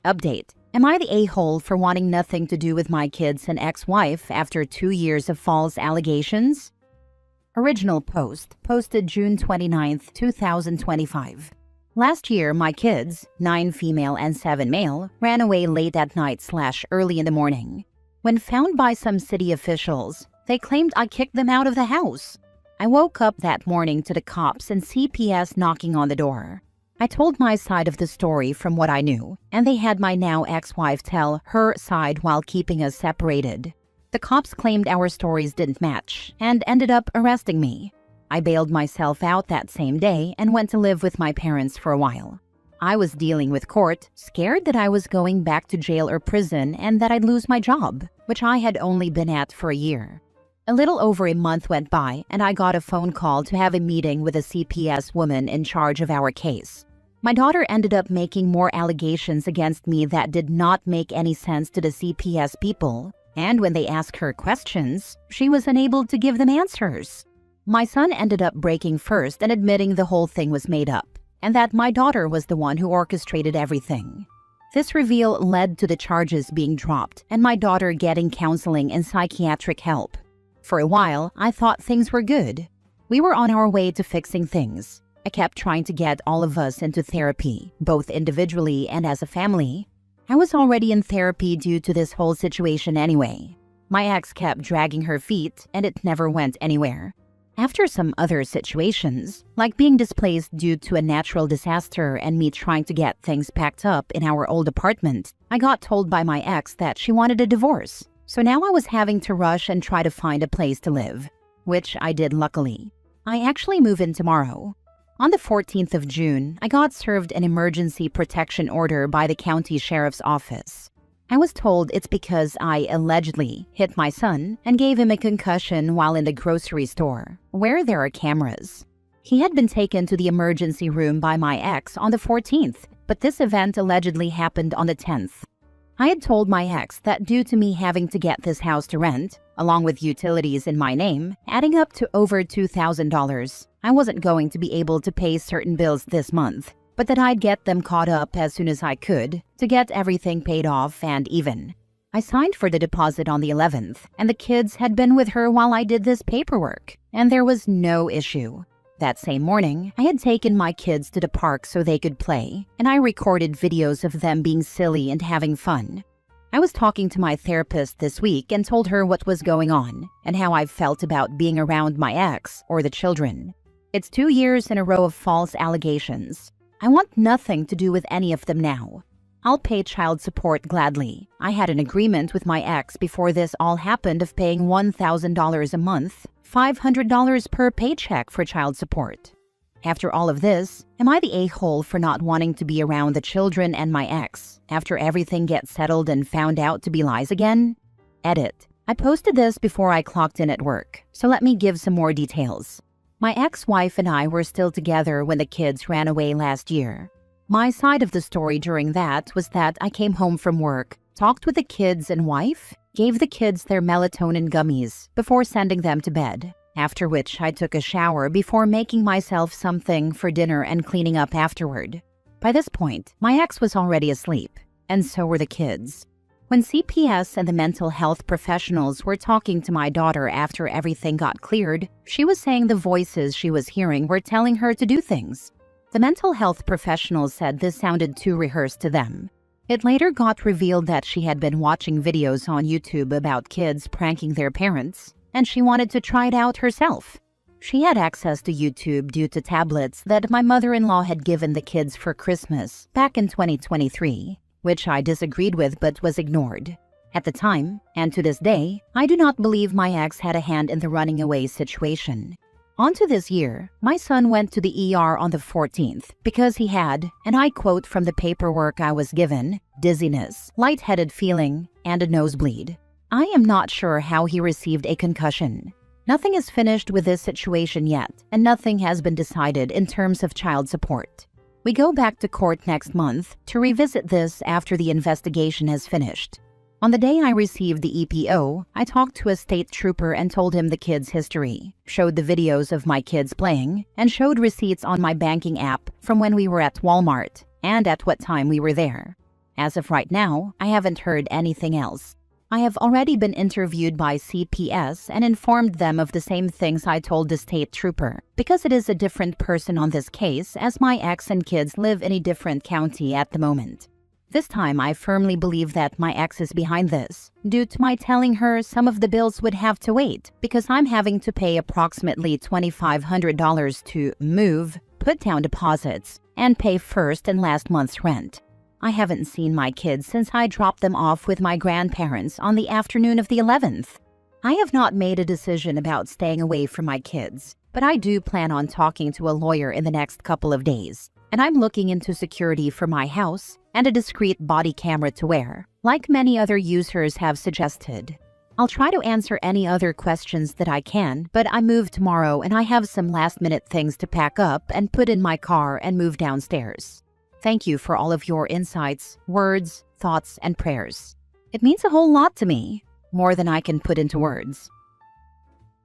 Update. Am I the a-hole for wanting nothing to do with my kids and ex-wife after 2 years of false allegations? Original post, posted June 29, 2025. Last year, my kids, 9 female and 7 male, ran away late at night/early in the morning. When found by some city officials, they claimed I kicked them out of the house. I woke up that morning to the cops and CPS knocking on the door. I told my side of the story from what I knew, and they had my now ex-wife tell her side while keeping us separated. The cops claimed our stories didn't match and ended up arresting me. I bailed myself out that same day and went to live with my parents for a while. I was dealing with court, scared that I was going back to jail or prison and that I'd lose my job, which I had only been at for a year. A little over a month went by and I got a phone call to have a meeting with a CPS woman in charge of our case. My daughter ended up making more allegations against me that did not make any sense to the CPS people, and when they asked her questions, she was unable to give them answers. My son ended up breaking first and admitting the whole thing was made up, and that my daughter was the one who orchestrated everything. This reveal led to the charges being dropped and my daughter getting counseling and psychiatric help. For a while, I thought things were good. We were on our way to fixing things. I kept trying to get all of us into therapy, both individually and as a family. I was already in therapy due to this whole situation anyway. My ex kept dragging her feet and it never went anywhere. After some other situations, like being displaced due to a natural disaster and me trying to get things packed up in our old apartment, I got told by my ex that she wanted a divorce. So now I was having to rush and try to find a place to live, which I did luckily. I actually move in tomorrow. On the 14th of June, I got served an emergency protection order by the county sheriff's office. I was told it's because I allegedly hit my son and gave him a concussion while in the grocery store, where there are cameras. He had been taken to the emergency room by my ex on the 14th, but this event allegedly happened on the 10th. I had told my ex that due to me having to get this house to rent, along with utilities in my name, adding up to over $2,000, I wasn't going to be able to pay certain bills this month, but that I'd get them caught up as soon as I could to get everything paid off and even. I signed for the deposit on the 11th, and the kids had been with her while I did this paperwork, and there was no issue. That same morning, I had taken my kids to the park so they could play, and I recorded videos of them being silly and having fun. I was talking to my therapist this week and told her what was going on and how I felt about being around my ex or the children. It's 2 years in a row of false allegations. I want nothing to do with any of them now. I'll pay child support gladly. I had an agreement with my ex before this all happened of paying $1,000 a month, $500 per paycheck for child support. After all of this, am I the a-hole for not wanting to be around the children and my ex after everything gets settled and found out to be lies again? Edit. I posted this before I clocked in at work, so let me give some more details. My ex-wife and I were still together when the kids ran away last year. My side of the story during that was that I came home from work, talked with the kids and wife, gave the kids their melatonin gummies before sending them to bed, after which I took a shower before making myself something for dinner and cleaning up afterward. By this point, my ex was already asleep, and so were the kids. When CPS and the mental health professionals were talking to my daughter after everything got cleared, she was saying the voices she was hearing were telling her to do things. The mental health professionals said this sounded too rehearsed to them. It later got revealed that she had been watching videos on YouTube about kids pranking their parents, and she wanted to try it out herself. She had access to YouTube due to tablets that my mother-in-law had given the kids for Christmas back in 2023, which I disagreed with but was ignored. At the time, and to this day, I do not believe my ex had a hand in the running away situation. On to this year, my son went to the ER on the 14th because he had, and I quote from the paperwork I was given, dizziness, lightheaded feeling, and a nosebleed. I am not sure how he received a concussion. Nothing is finished with this situation yet, and nothing has been decided in terms of child support. We go back to court next month to revisit this after the investigation has finished. On the day I received the EPO, I talked to a state trooper and told him the kids' history, showed the videos of my kids playing, and showed receipts on my banking app from when we were at Walmart and at what time we were there. As of right now, I haven't heard anything else. I have already been interviewed by CPS and informed them of the same things I told the state trooper, because it is a different person on this case as my ex and kids live in a different county at the moment. This time, I firmly believe that my ex is behind this, due to my telling her some of the bills would have to wait because I'm having to pay approximately $2,500 to move, put down deposits, and pay first and last month's rent. I haven't seen my kids since I dropped them off with my grandparents on the afternoon of the 11th. I have not made a decision about staying away from my kids, but I do plan on talking to a lawyer in the next couple of days, and I'm looking into security for my house and a discreet body camera to wear, like many other users have suggested. I'll try to answer any other questions that I can, but I move tomorrow and I have some last-minute things to pack up and put in my car and move downstairs. Thank you for all of your insights, words, thoughts, and prayers. It means a whole lot to me, more than I can put into words.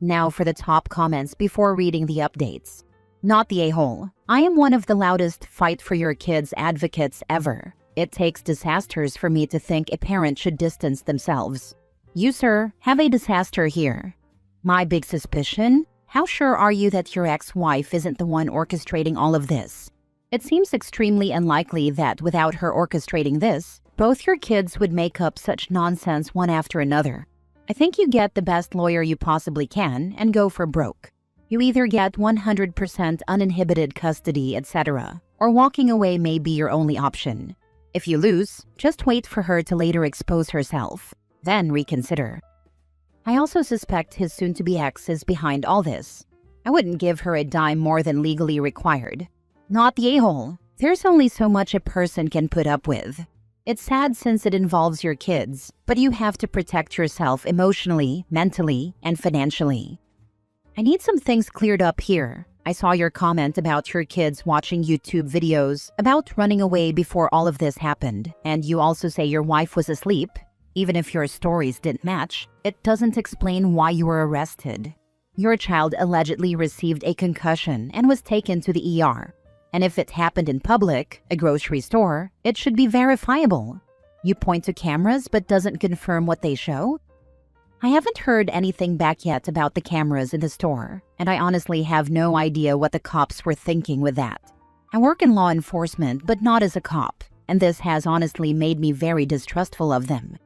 Now for the top comments before reading the updates. Not the a-hole. I am one of the loudest fight for your kids advocates ever. It takes disasters for me to think a parent should distance themselves. You, sir, have a disaster here. My big suspicion? How sure are you that your ex-wife isn't the one orchestrating all of this? It seems extremely unlikely that without her orchestrating this, both your kids would make up such nonsense one after another. I think you get the best lawyer you possibly can and go for broke. You either get 100% uninhibited custody, etc., or walking away may be your only option. If you lose, just wait for her to later expose herself, then reconsider. I also suspect his soon-to-be ex is behind all this. I wouldn't give her a dime more than legally required. Not the a-hole. There's only so much a person can put up with. It's sad since it involves your kids, but you have to protect yourself emotionally, mentally, and financially. I need some things cleared up here. I saw your comment about your kids watching YouTube videos about running away before all of this happened, and you also say your wife was asleep. Even if your stories didn't match, it doesn't explain why you were arrested. Your child allegedly received a concussion and was taken to the ER. And if it happened in public, a grocery store, it should be verifiable. You point to cameras but doesn't confirm what they show? I haven't heard anything back yet about the cameras in the store, and I honestly have no idea what the cops were thinking with that. I work in law enforcement, but not as a cop, and this has honestly made me very distrustful of them.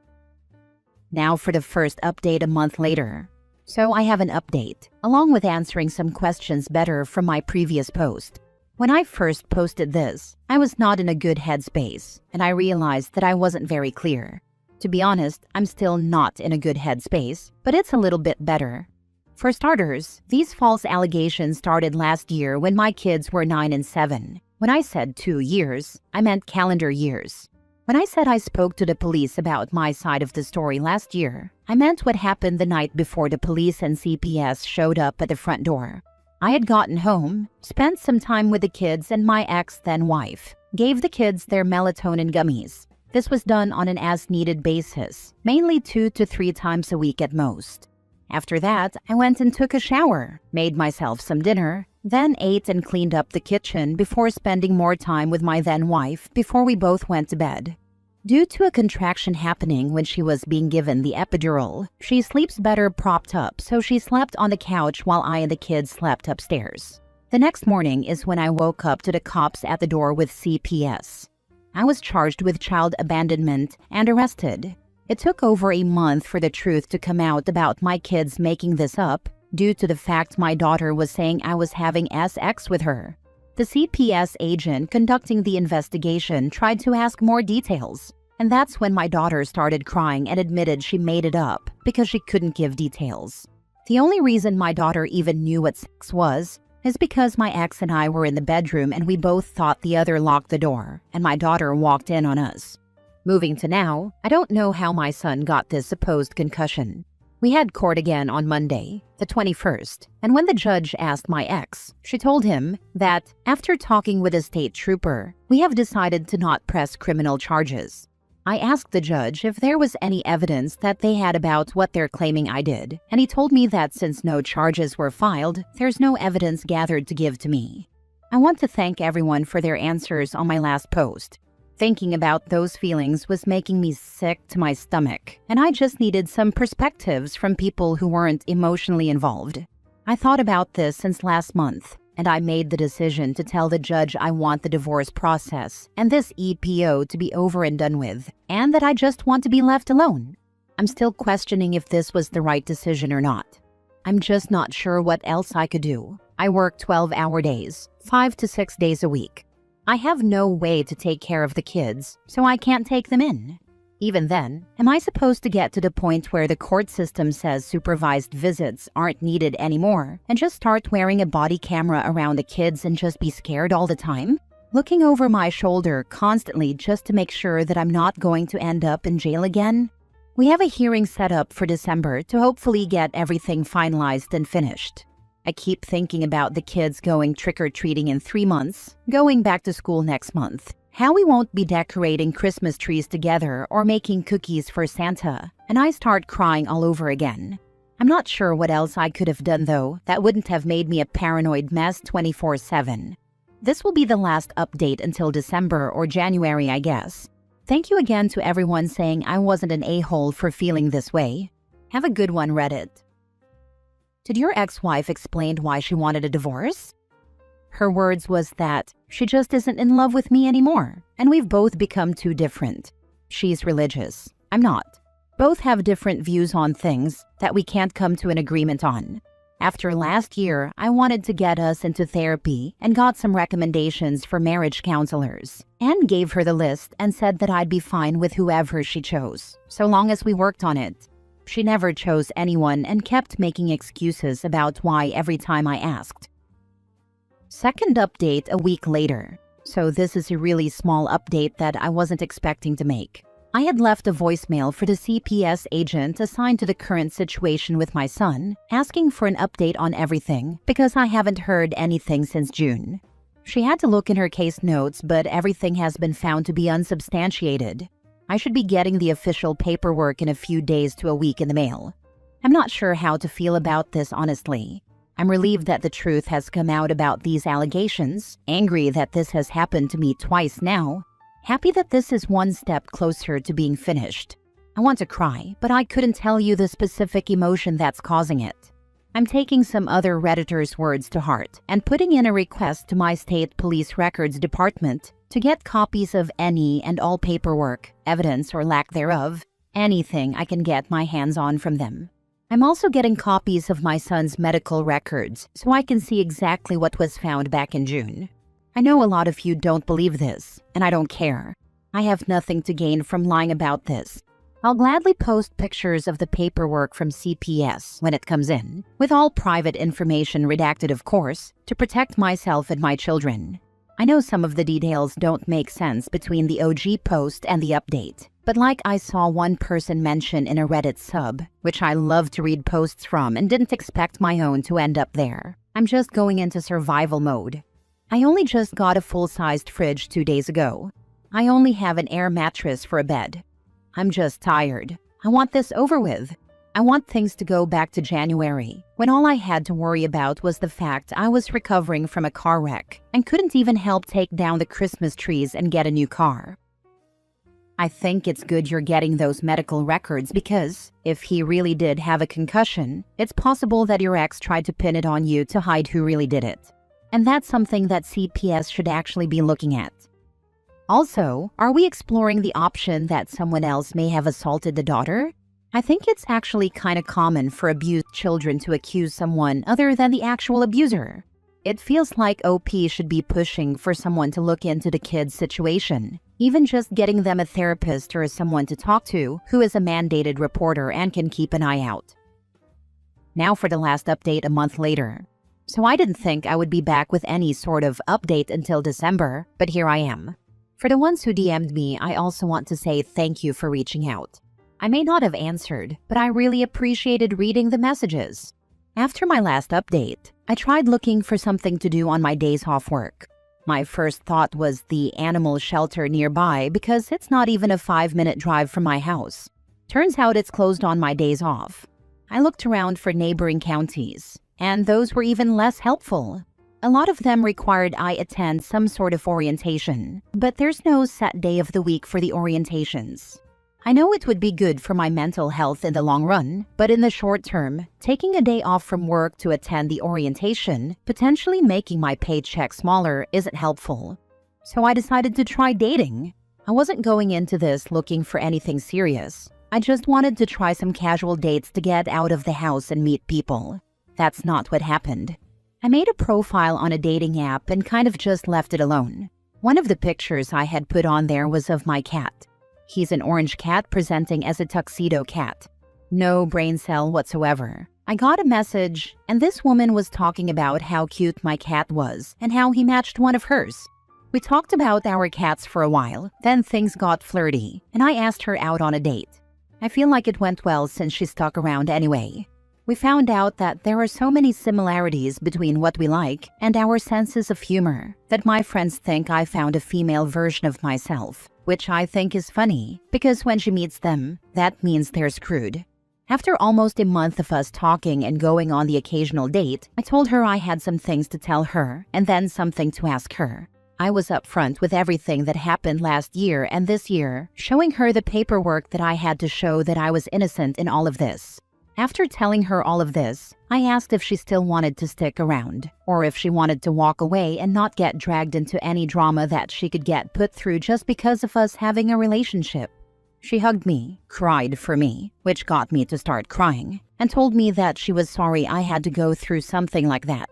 Now for the first update a month later. So I have an update, along with answering some questions better from my previous post. When I first posted this, I was not in a good headspace, and I realized that I wasn't very clear. To be honest, I'm still not in a good headspace, but it's a little bit better. For starters, these false allegations started last year when my kids were 9 and 7. When I said 2 years, I meant calendar years. When I said I spoke to the police about my side of the story last year, I meant what happened the night before the police and CPS showed up at the front door. I had gotten home, spent some time with the kids and my ex-then-wife, gave the kids their melatonin gummies. This was done on an as-needed basis, mainly 2 to 3 times a week at most. After that, I went and took a shower, made myself some dinner, then ate and cleaned up the kitchen before spending more time with my then-wife before we both went to bed. Due to a contraction happening when she was being given the epidural, she sleeps better propped up, so she slept on the couch while I and the kids slept upstairs. The next morning is when I woke up to the cops at the door with CPS. I was charged with child abandonment and arrested. It took over a month for the truth to come out about my kids making this up, due to the fact my daughter was saying I was having sex with her. The CPS agent conducting the investigation tried to ask more details, and that's when my daughter started crying and admitted she made it up because she couldn't give details. The only reason my daughter even knew what sex was is because my ex and I were in the bedroom and we both thought the other locked the door, and my daughter walked in on us. Moving to now, I don't know how my son got this supposed concussion. We had court again on Monday, the 21st, and when the judge asked my ex, she told him that, after talking with a state trooper, we have decided to not press criminal charges. I asked the judge if there was any evidence that they had about what they're claiming I did, and he told me that since no charges were filed, there's no evidence gathered to give to me. I want to thank everyone for their answers on my last post. Thinking about those feelings was making me sick to my stomach, and I just needed some perspectives from people who weren't emotionally involved. I thought about this since last month, and I made the decision to tell the judge I want the divorce process and this EPO to be over and done with, and that I just want to be left alone. I'm still questioning if this was the right decision or not. I'm just not sure what else I could do. I work 12-hour days, 5 to 6 days a week. I have no way to take care of the kids, so I can't take them in. Even then, am I supposed to get to the point where the court system says supervised visits aren't needed anymore and just start wearing a body camera around the kids and just be scared all the time? Looking over my shoulder constantly just to make sure that I'm not going to end up in jail again? We have a hearing set up for December to hopefully get everything finalized and finished. I keep thinking about the kids going trick-or-treating in 3 months, going back to school next month, how we won't be decorating Christmas trees together or making cookies for Santa, and I start crying all over again. I'm not sure what else I could have done though that wouldn't have made me a paranoid mess 24/7. This will be the last update until December or January, I guess. Thank you again to everyone saying I wasn't an a-hole for feeling this way. Have a good one, Reddit. Did your ex-wife explain why she wanted a divorce? Her words was that she just isn't in love with me anymore, and we've both become too different. She's religious. I'm not. Both have different views on things that we can't come to an agreement on. After last year, I wanted to get us into therapy and got some recommendations for marriage counselors, and gave her the list and said that I'd be fine with whoever she chose, so long as we worked on it. She never chose anyone and kept making excuses about why every time I asked. Second update a week later. So this is a really small update that I wasn't expecting to make. I had left a voicemail for the CPS agent assigned to the current situation with my son, asking for an update on everything because I haven't heard anything since June. She had to look in her case notes, but everything has been found to be unsubstantiated. I should be getting the official paperwork in a few days to a week in the mail. I'm not sure how to feel about this, honestly. I'm relieved that the truth has come out about these allegations, angry that this has happened to me twice now, happy that this is one step closer to being finished. I want to cry, but I couldn't tell you the specific emotion that's causing it. I'm taking some other Redditors' words to heart and putting in a request to my state police records department to get copies of any and all paperwork, evidence or lack thereof, anything I can get my hands on from them. I'm also getting copies of my son's medical records so I can see exactly what was found back in June. I know a lot of you don't believe this, and I don't care. I have nothing to gain from lying about this. I'll gladly post pictures of the paperwork from CPS when it comes in, with all private information redacted, of course, to protect myself and my children. I know some of the details don't make sense between the OG post and the update, but like I saw one person mention in a Reddit sub, which I love to read posts from and didn't expect my own to end up there. I'm just going into survival mode. I only just got a full-sized fridge 2 days ago. I only have an air mattress for a bed. I'm just tired. I want this over with. I want things to go back to January, when all I had to worry about was the fact I was recovering from a car wreck and couldn't even help take down the Christmas trees and get a new car. I think it's good you're getting those medical records because if he really did have a concussion, it's possible that your ex tried to pin it on you to hide who really did it. And that's something that CPS should actually be looking at. Also, are we exploring the option that someone else may have assaulted the daughter? I think it's actually kind of common for abused children to accuse someone other than the actual abuser. It feels like OP should be pushing for someone to look into the kid's situation, even just getting them a therapist or someone to talk to who is a mandated reporter and can keep an eye out. Now for the last update a month later. So I didn't think I would be back with any sort of update until December, but here I am. For the ones who DM'd me, I also want to say thank you for reaching out. I may not have answered, but I really appreciated reading the messages. After my last update, I tried looking for something to do on my days off work. My first thought was the animal shelter nearby because it's not even a 5-minute drive from my house. Turns out it's closed on my days off. I looked around for neighboring counties, and those were even less helpful. A lot of them required I attend some sort of orientation, but there's no set day of the week for the orientations. I know it would be good for my mental health in the long run, but in the short term, taking a day off from work to attend the orientation, potentially making my paycheck smaller, isn't helpful. So I decided to try dating. I wasn't going into this looking for anything serious. I just wanted to try some casual dates to get out of the house and meet people. That's not what happened. I made a profile on a dating app and kind of just left it alone. One of the pictures I had put on there was of my cat. He's an orange cat presenting as a tuxedo cat. No brain cell whatsoever. I got a message, and this woman was talking about how cute my cat was and how he matched one of hers. We talked about our cats for a while, then things got flirty, and I asked her out on a date. I feel like it went well since she stuck around anyway. We found out that there are so many similarities between what we like and our senses of humor that my friends think I found a female version of myself, which I think is funny because when she meets them, that means they're screwed. After almost a month of us talking and going on the occasional date, I told her I had some things to tell her and then something to ask her. I was upfront with everything that happened last year and this year, showing her the paperwork that I had to show that I was innocent in all of this. After telling her all of this, I asked if she still wanted to stick around, or if she wanted to walk away and not get dragged into any drama that she could get put through just because of us having a relationship. She hugged me, cried for me, which got me to start crying, and told me that she was sorry I had to go through something like that.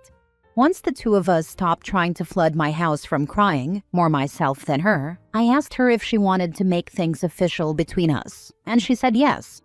Once the two of us stopped trying to flood my house from crying, more myself than her, I asked her if she wanted to make things official between us, and she said yes.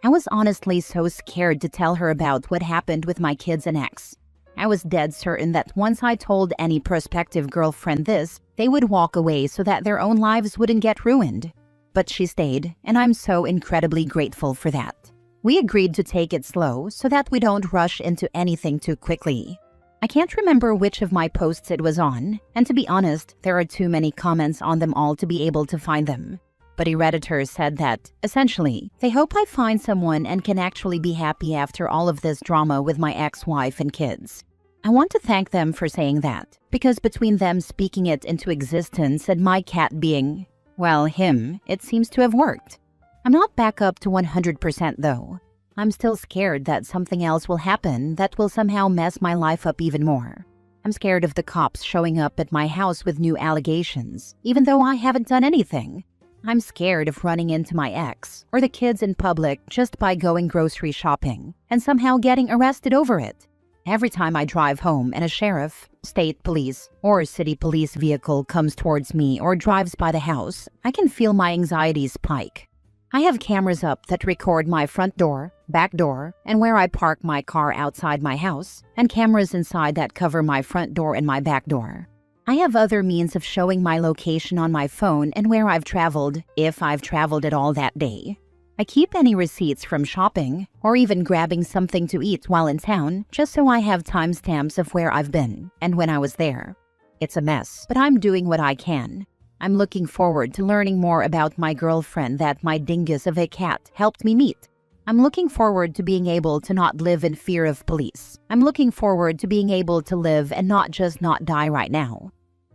I was honestly so scared to tell her about what happened with my kids and ex. I was dead certain that once I told any prospective girlfriend this, they would walk away so that their own lives wouldn't get ruined. But she stayed, and I'm so incredibly grateful for that. We agreed to take it slow so that we don't rush into anything too quickly. I can't remember which of my posts it was on, and to be honest, there are too many comments on them all to be able to find them. But a Redditor said that, essentially, they hope I find someone and can actually be happy after all of this drama with my ex-wife and kids. I want to thank them for saying that, because between them speaking it into existence and my cat being, well, him, it seems to have worked. I'm not back up to 100% though. I'm still scared that something else will happen that will somehow mess my life up even more. I'm scared of the cops showing up at my house with new allegations, even though I haven't done anything. I'm scared of running into my ex or the kids in public just by going grocery shopping and somehow getting arrested over it. Every time I drive home and a sheriff, state police, or city police vehicle comes towards me or drives by the house, I can feel my anxiety spike. I have cameras up that record my front door, back door, and where I park my car outside my house, and cameras inside that cover my front door and my back door. I have other means of showing my location on my phone and where I've traveled, if I've traveled at all that day. I keep any receipts from shopping, or even grabbing something to eat while in town, just so I have timestamps of where I've been and when I was there. It's a mess, but I'm doing what I can. I'm looking forward to learning more about my girlfriend that my dingus of a cat helped me meet. I'm looking forward to being able to not live in fear of police. I'm looking forward to being able to live and not just not die right now.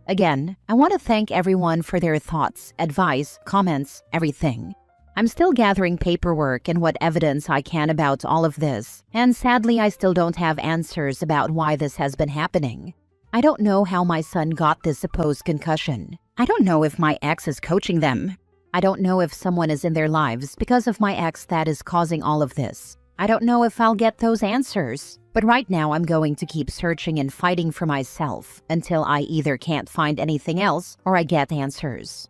Again, I want to thank everyone for their thoughts, advice, comments, everything. I'm still gathering paperwork and what evidence I can about all of this, and sadly I still don't have answers about why this has been happening. I don't know how my son got this supposed concussion. I don't know if my ex is coaching them. I don't know if someone is in their lives because of my ex that is causing all of this. I don't know if I'll get those answers. But right now I'm going to keep searching and fighting for myself until I either can't find anything else or I get answers.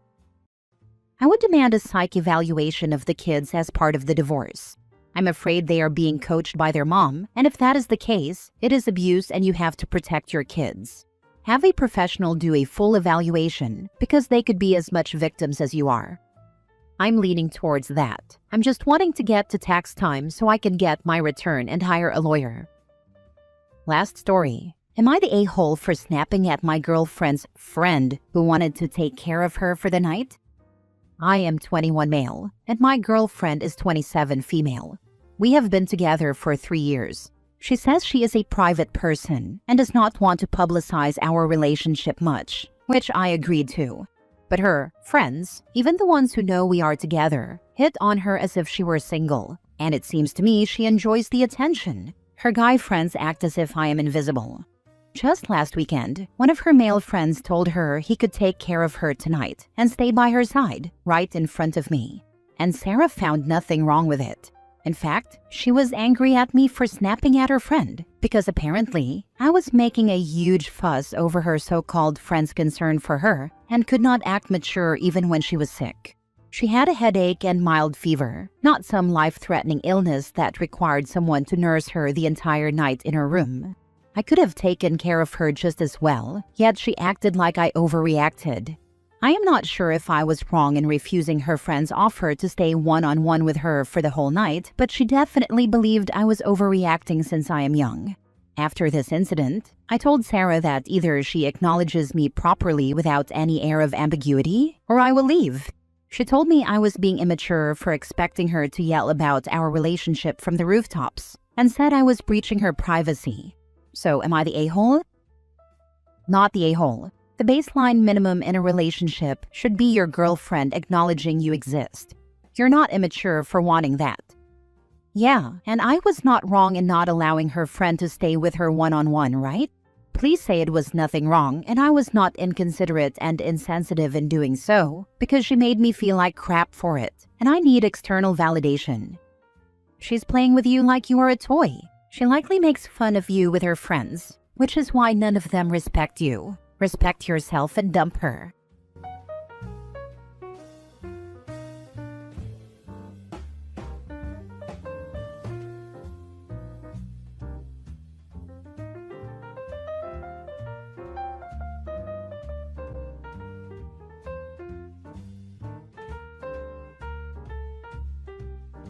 I would demand a psych evaluation of the kids as part of the divorce. I'm afraid they are being coached by their mom, and if that is the case, it is abuse and you have to protect your kids. Have a professional do a full evaluation because they could be as much victims as you are. I'm leaning towards that. I'm just wanting to get to tax time so I can get my return and hire a lawyer. Last story. Am I the a-hole for snapping at my girlfriend's friend who wanted to take care of her for the night? I am 21 male, and my girlfriend is 27 female. We have been together for 3 years. She says she is a private person and does not want to publicize our relationship much, which I agreed to. But her friends, even the ones who know we are together, hit on her as if she were single, and it seems to me she enjoys the attention. Her guy friends act as if I am invisible. Just last weekend, one of her male friends told her he could take care of her tonight and stay by her side, right in front of me. And Sarah found nothing wrong with it. In fact, she was angry at me for snapping at her friend because apparently I was making a huge fuss over her so-called friend's concern for her and could not act mature even when she was sick. She had a headache and mild fever, not some life-threatening illness that required someone to nurse her the entire night in her room. I could have taken care of her just as well, yet she acted like I overreacted. I am not sure if I was wrong in refusing her friend's offer to stay one-on-one with her for the whole night, but she definitely believed I was overreacting since I am young. After this incident, I told Sarah that either she acknowledges me properly without any air of ambiguity, or I will leave. She told me I was being immature for expecting her to yell about our relationship from the rooftops, and said I was breaching her privacy. So, am I the a-hole? Not the a-hole. The baseline minimum in a relationship should be your girlfriend acknowledging you exist. You're not immature for wanting that. Yeah, and I was not wrong in not allowing her friend to stay with her one-on-one, right? Please say it was nothing wrong and I was not inconsiderate and insensitive in doing so, because she made me feel like crap for it, and I need external validation. She's playing with you like you are a toy. She likely makes fun of you with her friends, which is why none of them respect you. Respect yourself and dump her.